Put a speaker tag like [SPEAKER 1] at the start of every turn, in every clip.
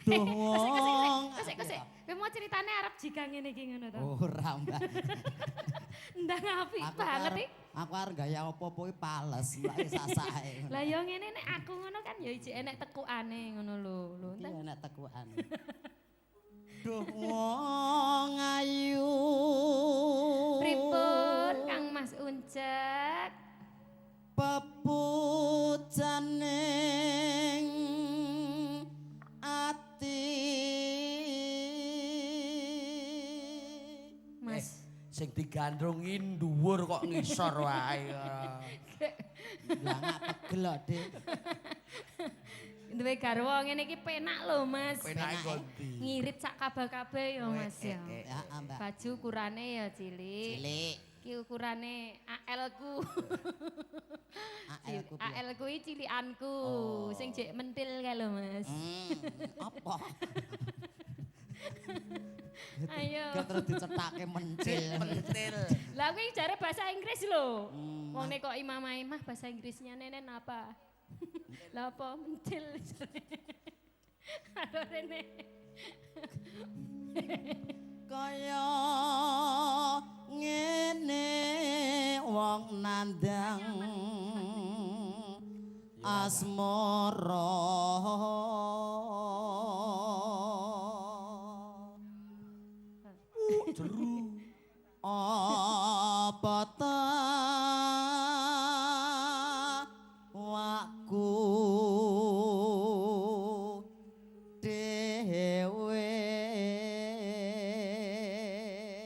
[SPEAKER 1] Duh wong.
[SPEAKER 2] Kosek. Kowe mau ceritane arep jika ngene iki ngono to.
[SPEAKER 1] Ora mbak.
[SPEAKER 2] Ndang apik banget iki.
[SPEAKER 1] Aku arep gaya apa-apa iki pales mbak sasae.
[SPEAKER 2] Lah yo ngene nek aku ngono kan yo ijek enek tekukane ngono lho. Lho
[SPEAKER 1] Iki enek tekukane. Duh wong ayu.
[SPEAKER 2] Pripun Kang Mas Uncek?
[SPEAKER 1] Pepujaning ati.
[SPEAKER 2] Mas
[SPEAKER 3] Sing digandrungi dhuwur kok ngisor wae.
[SPEAKER 1] Lah ngak pegel kok, Dik.
[SPEAKER 2] duwe garwa ngene iki penak lho Mas.
[SPEAKER 3] Penake kondi.
[SPEAKER 2] Ngirit sak kabeh-kabeh ya Mas ya.
[SPEAKER 1] Heeh, Mbak.
[SPEAKER 2] Baju ukurane ya cilik.
[SPEAKER 1] Cilik.
[SPEAKER 2] Iki ukurane AL ku.
[SPEAKER 1] AL ku.
[SPEAKER 2] AL ku iki cilikanku.
[SPEAKER 1] Oh.
[SPEAKER 2] Sing jek mentil kae lho Mas.
[SPEAKER 1] Apa?
[SPEAKER 2] Ayo.
[SPEAKER 1] Gak terus dicethake mencil.
[SPEAKER 3] Pentil.
[SPEAKER 2] Lah kuwi jare bahasa Inggris lho. Wong nek kok imamah bahasa Inggrisnya nenen apa? Lah apa mentil. Aduh Rene.
[SPEAKER 1] Kaya ngene wong nandang asmara.
[SPEAKER 3] Jeru.
[SPEAKER 1] Apa ta waku dhewe.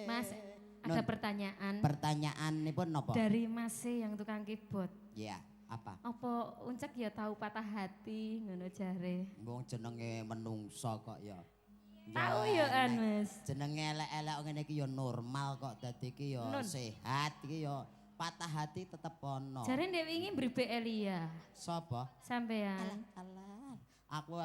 [SPEAKER 2] Mas, ada pertanyaan.
[SPEAKER 1] Pertanyaan ini pun apa?
[SPEAKER 2] Dari Mas yang tukang keyboard.
[SPEAKER 1] Ya, apa?
[SPEAKER 2] Apa Uncek ya tahu patah hati ngono jare.
[SPEAKER 1] Wong jenenge menungso kok ya.
[SPEAKER 2] Tahu ya kan Mas.
[SPEAKER 1] Jenenge elek-elek ngene iki ya normal kok, dadi iki ya
[SPEAKER 2] Nun.
[SPEAKER 1] sehat, iki ya patah hati tetep ono.
[SPEAKER 2] Jare ndek wingi mbribe Elia.
[SPEAKER 1] Sapa?
[SPEAKER 2] Sampean.
[SPEAKER 1] Alah. Aku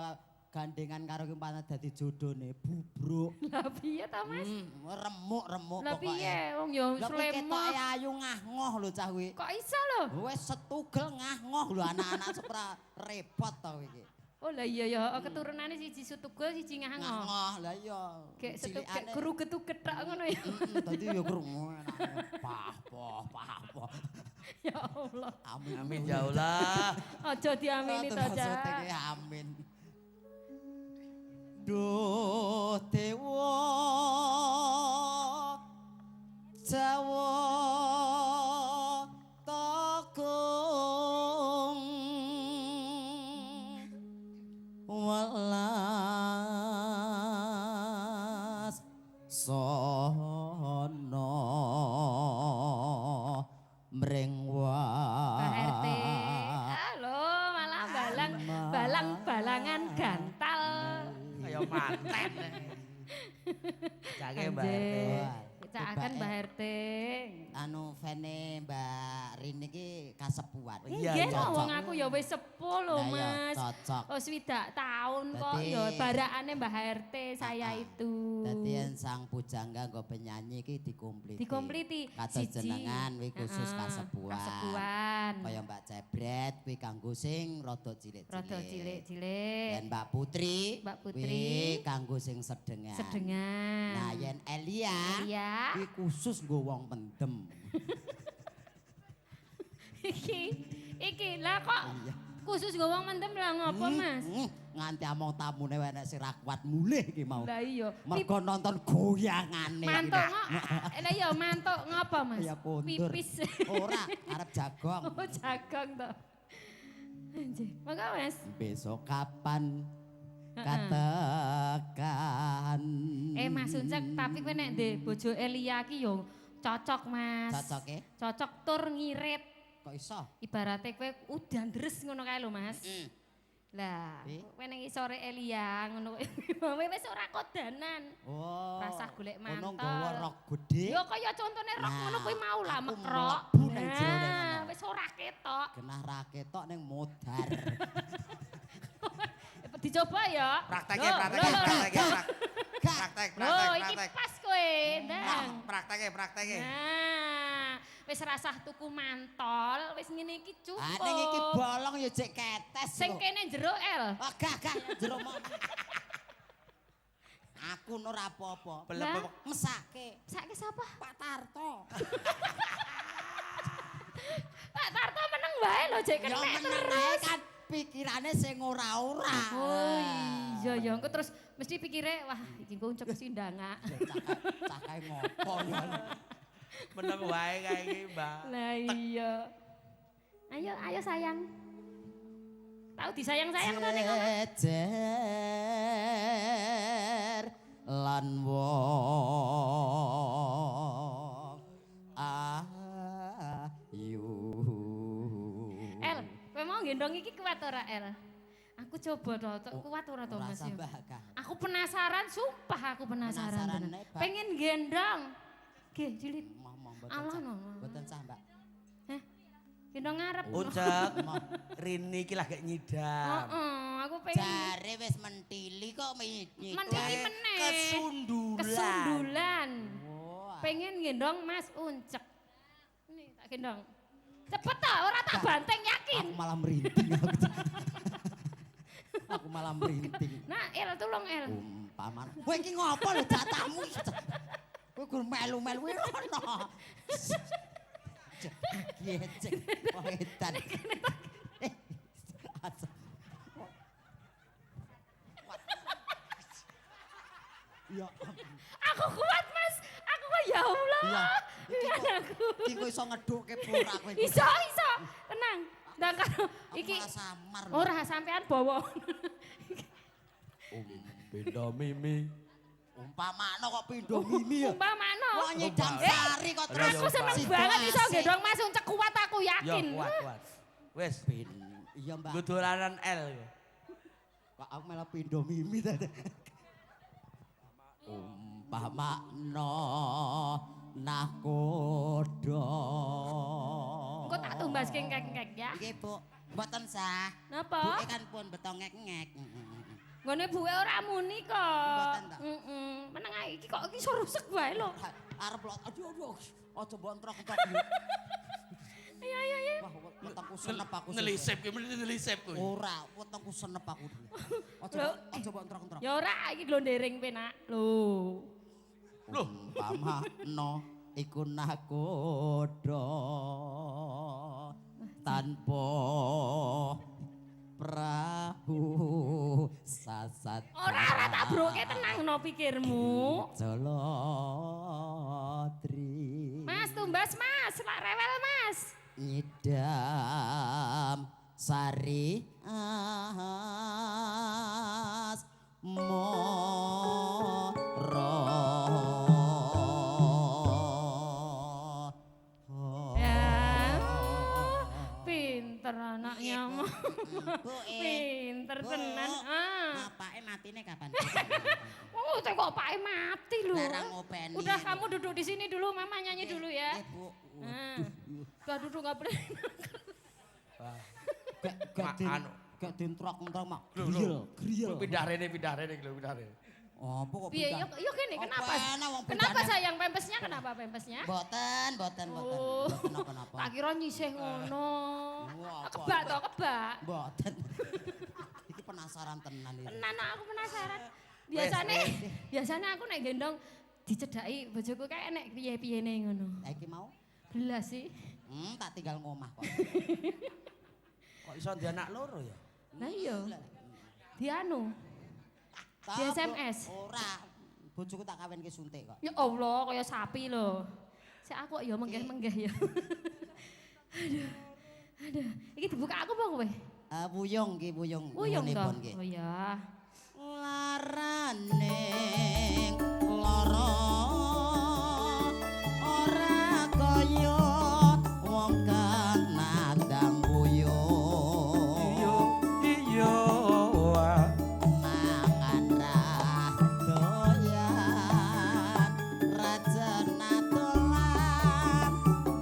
[SPEAKER 1] gandengan karo ki panah dadi jodone bubruk.
[SPEAKER 2] Lah piye ta Mas?
[SPEAKER 1] Remuk-remuk
[SPEAKER 2] Lah
[SPEAKER 1] pokoke.
[SPEAKER 2] piye wong ya
[SPEAKER 1] Lah kuwi
[SPEAKER 2] slemah.
[SPEAKER 1] ketoke ayu ngah-ngoh lho cah kuwi.
[SPEAKER 2] Kok iso lho?
[SPEAKER 1] Wes setugel ngah-ngoh lho anak-anak sepra repot to iki.
[SPEAKER 2] Oh lah iya ya keturunane siji sutugul siji ngah-ngoh.
[SPEAKER 1] Ngah-ngoh lah iya.
[SPEAKER 2] Kayak setuk
[SPEAKER 1] Cilikane.
[SPEAKER 2] kayak geru-getuk ketok ngono ya.
[SPEAKER 1] Dadi ya krungu pah-poh.
[SPEAKER 2] Ya Allah.
[SPEAKER 1] Amin
[SPEAKER 3] Amin ya Allah.
[SPEAKER 2] Aja diamini to,
[SPEAKER 1] Maksudnya
[SPEAKER 2] Cak.
[SPEAKER 1] ki amin. Duh dewa Jawa Takung welas sono mring
[SPEAKER 2] Pak RT. Halo, malah balang-balangan gantal.
[SPEAKER 3] Kayak manten. Jage Mbak RT.
[SPEAKER 2] Anjir. Cakakan Mbak RT.
[SPEAKER 1] Anu vene Mbak Rini iki kasepuan.
[SPEAKER 3] Iya,
[SPEAKER 2] Nggih
[SPEAKER 3] cocok.
[SPEAKER 2] wong aku ya wis sepuh lho,
[SPEAKER 1] Lah ya,
[SPEAKER 2] Mas.
[SPEAKER 1] cocok.
[SPEAKER 2] Oh, swidak tahun kok
[SPEAKER 1] Dadi-
[SPEAKER 2] ya barakane Mbah RT saya itu.
[SPEAKER 1] Dadi yen sang pujangga nggo penyanyi iki dikompliti.
[SPEAKER 2] Dikompliti.
[SPEAKER 1] Kados
[SPEAKER 2] Siji.
[SPEAKER 1] jenengan kuwi khusus
[SPEAKER 2] Heeh,
[SPEAKER 1] kasepuan.
[SPEAKER 2] Kasepuan.
[SPEAKER 1] Kaya Mbak Cebret kuwi kanggo sing rada cilik-cilik.
[SPEAKER 2] Rada cilik-cilik.
[SPEAKER 1] Dan Mbak Putri,
[SPEAKER 2] Mbak Putri.
[SPEAKER 1] kuwi kanggo sing sedengan.
[SPEAKER 2] Sedengan.
[SPEAKER 1] Nah, yen Elia,
[SPEAKER 2] Iya.
[SPEAKER 1] kuwi khusus nggo wong pendem.
[SPEAKER 2] Iki lah kok
[SPEAKER 1] Iya.
[SPEAKER 2] khusus gowong mendem lah ngopo Mas?
[SPEAKER 1] Nganti among tamune enek sing ra kuat mulih iki mau.
[SPEAKER 2] Lah iya.
[SPEAKER 1] Mergo nonton goyangane.
[SPEAKER 2] Mantuk lah iya mantuk ngopo Mas?
[SPEAKER 1] Ya kondur.
[SPEAKER 2] Pipis.
[SPEAKER 1] Ora, arep jagong.
[SPEAKER 2] Oh jagang to. Anjir. Monggo Mas.
[SPEAKER 1] Besok kapan katakan.
[SPEAKER 2] Mas Uncek tapi kowe nek ndek bojo Elia ki yo cocok Mas.
[SPEAKER 1] Cocoke?
[SPEAKER 2] Cocok tur ngirit.
[SPEAKER 1] Kok iso?
[SPEAKER 2] Ibaratnya kowe udan deres ngono kae lho Mas. Lah,
[SPEAKER 1] Pi?
[SPEAKER 2] kowe ning isore Elia ngono kowe wis ora kodanan.
[SPEAKER 1] Oh.
[SPEAKER 2] Rasah golek
[SPEAKER 1] Ono
[SPEAKER 2] mantol.
[SPEAKER 1] nggawa rok gede.
[SPEAKER 2] Yo kaya contone rok
[SPEAKER 1] Nah,
[SPEAKER 2] ngono kuwi mau lah
[SPEAKER 1] aku
[SPEAKER 2] mekrok.
[SPEAKER 1] mlebu nang jero ning
[SPEAKER 2] Nah,
[SPEAKER 1] ngono.
[SPEAKER 2] wis ora ketok.
[SPEAKER 1] Genah ra ketok ning modar.
[SPEAKER 2] Dicoba ya.
[SPEAKER 3] Prakteknya,
[SPEAKER 2] Loh,
[SPEAKER 3] prakteknya,
[SPEAKER 2] loh, loh.
[SPEAKER 3] prakteknya. Praktek,
[SPEAKER 2] Loh, iki
[SPEAKER 3] praktek.
[SPEAKER 2] pas kowe, Ndang.
[SPEAKER 3] Prakteknya.
[SPEAKER 2] Nah, wis rasah tuku mantol, wis ngene iki cukup.
[SPEAKER 1] Ah ning iki bolong ya jek ketes.
[SPEAKER 2] Sing
[SPEAKER 1] lho.
[SPEAKER 2] kene jero L.
[SPEAKER 1] Ah gak jero mau. Aku ora apa-apa.
[SPEAKER 2] Lah?
[SPEAKER 1] Mesake.
[SPEAKER 2] Saiki sapa?
[SPEAKER 1] Pak Tarto.
[SPEAKER 2] Pak Tarto meneng wae lho jek
[SPEAKER 1] Ya
[SPEAKER 2] kenek
[SPEAKER 1] meneng ae
[SPEAKER 2] terus.
[SPEAKER 1] kan pikirane sing ora-ora.
[SPEAKER 2] Oh iya ya engko terus mesti pikire wah iki engko uncek sindangak.
[SPEAKER 1] Cakae ngopo ya.
[SPEAKER 3] Meneng wae kae iki, Mbak.
[SPEAKER 2] Lah iya. Ayo sayang. Tahu disayang-sayang to ning omah.
[SPEAKER 1] Jejer lan wong ayu.
[SPEAKER 2] El, kowe mau gendong iki kuat ora El? Aku coba to, kuat ora to Mas?
[SPEAKER 1] Rasa bakal.
[SPEAKER 2] Aku penasaran, sumpah aku penasaran.
[SPEAKER 1] Penasaran,
[SPEAKER 2] tenan.
[SPEAKER 1] Pak.
[SPEAKER 2] Pengen gendong. Ge, Jilit.
[SPEAKER 1] Mong
[SPEAKER 2] Allah, no.
[SPEAKER 1] Mboten sah, Mbak.
[SPEAKER 2] Heh. Gendong ngarep.
[SPEAKER 3] Ucap, Rini iki lagi nyidam.
[SPEAKER 2] Aku pengen
[SPEAKER 1] Jare wis mentili kok nyidam.
[SPEAKER 2] Mentili meneh.
[SPEAKER 3] Kesundulan.
[SPEAKER 2] kesundulan.
[SPEAKER 1] Wah.
[SPEAKER 2] Pengen gendong Mas Uncek. Nih tak gendong. Cepet ta, ora tak banteng yakin.
[SPEAKER 1] Aku malah merinding. Aku malah merinding.
[SPEAKER 2] Nah, El tulung El.
[SPEAKER 1] Umpaman. Kowe iki ngopo lho jatahmu iki? Kowe gur melu-melu rono. Gecek. Oh edan. Ya.
[SPEAKER 2] Aku kuat Mas. Aku kok ya Allah.
[SPEAKER 1] Iya.
[SPEAKER 2] Iya aku.
[SPEAKER 1] Iki kowe iso ngedukke pura kowe.
[SPEAKER 2] Iso. Tenang. Ndang karo iki
[SPEAKER 1] malah samar.
[SPEAKER 2] ora sampean bawa.
[SPEAKER 3] Beda mimi.
[SPEAKER 1] Umpamane kok pindho mimi ya.
[SPEAKER 2] Umpamane.
[SPEAKER 1] Wong nyidam sari kok terus.
[SPEAKER 2] Aku seneng banget iso gendong Mas Uncek kuat aku
[SPEAKER 3] Ya
[SPEAKER 2] yakin.
[SPEAKER 3] kuat. Wes,
[SPEAKER 1] Iya, Mbak.
[SPEAKER 3] gue dolanan L.
[SPEAKER 1] Kok aku malah pindho mimi tadi. Umpamane nakoda.
[SPEAKER 2] Engko tak tumbas kengkek ya.
[SPEAKER 1] Iki, Bu. Mboten sah.
[SPEAKER 2] Napa?
[SPEAKER 1] Buke kan pun beto ngek-ngek.
[SPEAKER 2] Ngene buke ora muni kok.
[SPEAKER 1] Mboten ta?
[SPEAKER 2] Meneng ae iki kok iso rusek wae lho.
[SPEAKER 1] Arep lho. Aduh. Aja bontrok-entrok.
[SPEAKER 2] Ayo.
[SPEAKER 1] Wah, wetengku senep aku.
[SPEAKER 3] Nelisep, nelisep kuwi.
[SPEAKER 1] Ora, wetengku senep aku. Aja bontrok-entrok.
[SPEAKER 2] Ya ora iki glondering penak. Lho.
[SPEAKER 3] Loh,
[SPEAKER 1] Umpamane iku nakoda tanpa perahu sasat.
[SPEAKER 2] Ora tak broke tenang no pikirmu.
[SPEAKER 1] Jolodri.
[SPEAKER 2] Mas tumbas Mas, lak rewel Mas.
[SPEAKER 1] Nyidam sari as
[SPEAKER 2] Pinter anaknya mah. Pinter tenan.
[SPEAKER 1] Bapake matine kapan?
[SPEAKER 2] Oh, kok pake mati lho.
[SPEAKER 1] Larang ngopeni.
[SPEAKER 2] Udah kamu duduk di sini dulu, Mama nyanyi dulu ya.
[SPEAKER 1] Bu.
[SPEAKER 2] Udah duduk gak boleh.
[SPEAKER 1] Gak dintrok-entrok mak.
[SPEAKER 3] Lho.
[SPEAKER 1] Griel.
[SPEAKER 3] Pindah rene lho, pindah rene.
[SPEAKER 1] Apa kok
[SPEAKER 2] Piye
[SPEAKER 1] pindah?
[SPEAKER 2] yuk gini kenapa?
[SPEAKER 1] Apa wong
[SPEAKER 2] Kenapa
[SPEAKER 1] pindahnya?
[SPEAKER 2] sayang pempesnya? Kenapa pempesnya?
[SPEAKER 1] Boten.
[SPEAKER 2] Oh.
[SPEAKER 1] Boten apa-apa.
[SPEAKER 2] Tak kira nyisih ngono.
[SPEAKER 1] Wah, apa?
[SPEAKER 2] Kebak toh, kebak.
[SPEAKER 1] Boten. Iki penasaran tenan iki.
[SPEAKER 2] Tenan aku penasaran.
[SPEAKER 3] Wes.
[SPEAKER 2] Biasanya aku nek gendong dicedhaki bojoku kayak nek piye-piyene ngono.
[SPEAKER 1] Saiki mau?
[SPEAKER 2] Belas sih.
[SPEAKER 1] Tak tinggal ngomah kok.
[SPEAKER 3] Kok iso di anak loro ya?
[SPEAKER 2] Lah iya. Di anu. Di SMS.
[SPEAKER 1] Ora. Bojoku tak kawinke suntik kok.
[SPEAKER 2] Ya Allah, kaya sapi lho. Sik aku kok ya menggeh-menggeh ya. Aduh. Iki dibuka aku apa kowe?
[SPEAKER 1] Wuyung ki wuyung.
[SPEAKER 2] Wuyung to.
[SPEAKER 1] Wuyunipun ki.
[SPEAKER 2] Oh ya.
[SPEAKER 1] Laraning lara ora kaya wong kang nandang wuyung.
[SPEAKER 3] Iya.
[SPEAKER 1] Mangan ra doyan rajana dolan.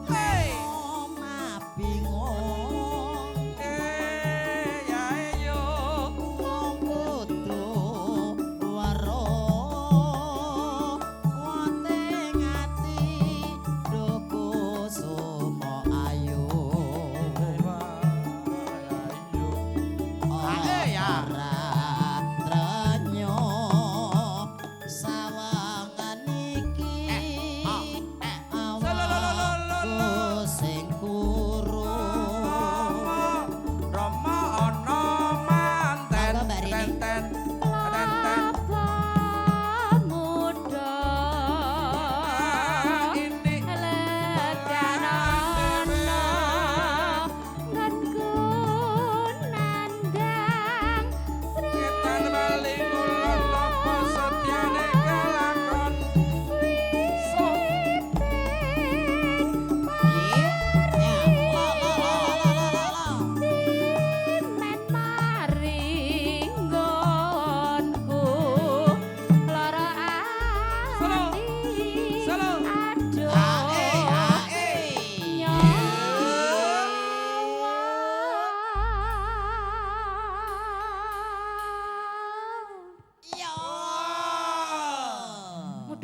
[SPEAKER 3] Hey.
[SPEAKER 1] Omah bingung
[SPEAKER 3] Ya yo.
[SPEAKER 1] wong kudu weruh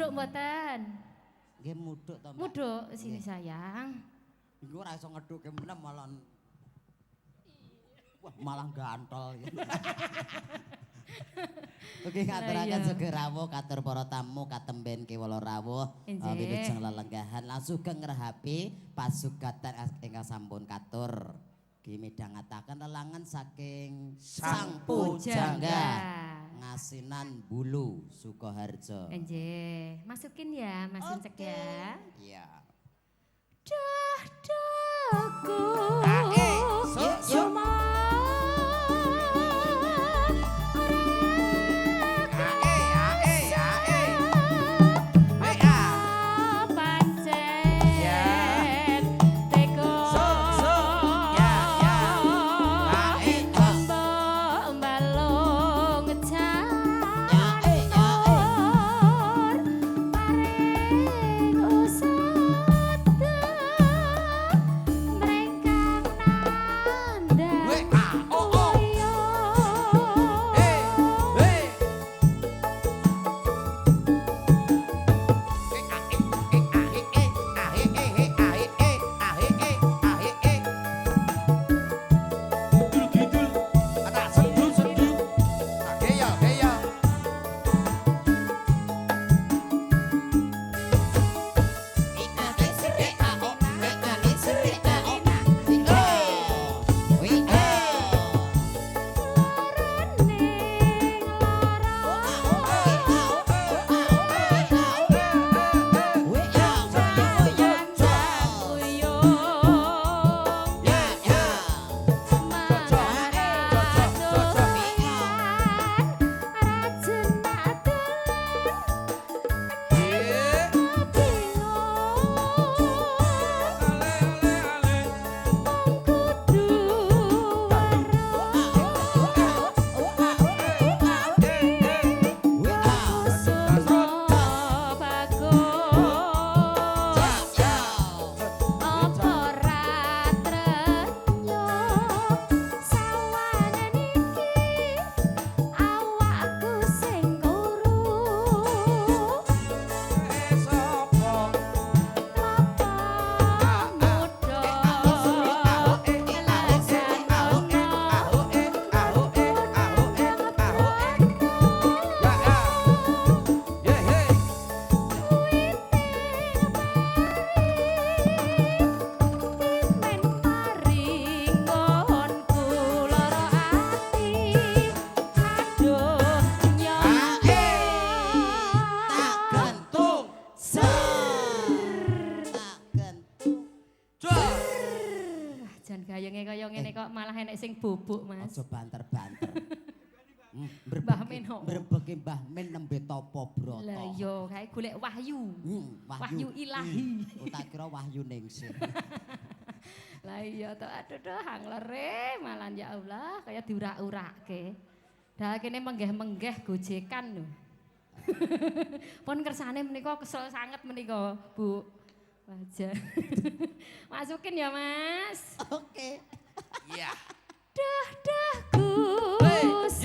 [SPEAKER 2] muduk mboten?
[SPEAKER 1] Nggih muduk to, Mbak.
[SPEAKER 2] Muduk sini sayang.
[SPEAKER 1] Iku ora iso ngeduke meneh malah wah malah gantol. Oke ngaturaken sugeng rawuh katur para tamu katemben kewala rawuh wilujeng lelenggahan langsung ngrehapi pasugatan ingkang sampun katur midhangetaken lelangan saking Sang Pujangga Ngasinan Bulu Sukoharjo.
[SPEAKER 2] Nggih, masukin ya, Mas Incek ya.
[SPEAKER 1] Iya.
[SPEAKER 2] Dadaku. Sing bubuk Mas.
[SPEAKER 1] Aja banter-banter.
[SPEAKER 2] Mbah Men ho.
[SPEAKER 1] Mbrebeke Mbah Men nembe tapa brata.
[SPEAKER 2] Lah iya kae golek wahyu. Wahyu ilahi.
[SPEAKER 1] Tak kira wahyu ningsih.
[SPEAKER 2] Lah iya to aduh hanglere malan ya Allah kaya diurak-urake. Dah kene menggeh-menggeh gojekan lho. Pun kersane menika kesel sanget menika, Bu. Wajar. Masukin ya, Mas.
[SPEAKER 1] Oke.
[SPEAKER 3] Iya.
[SPEAKER 2] Dah Gus.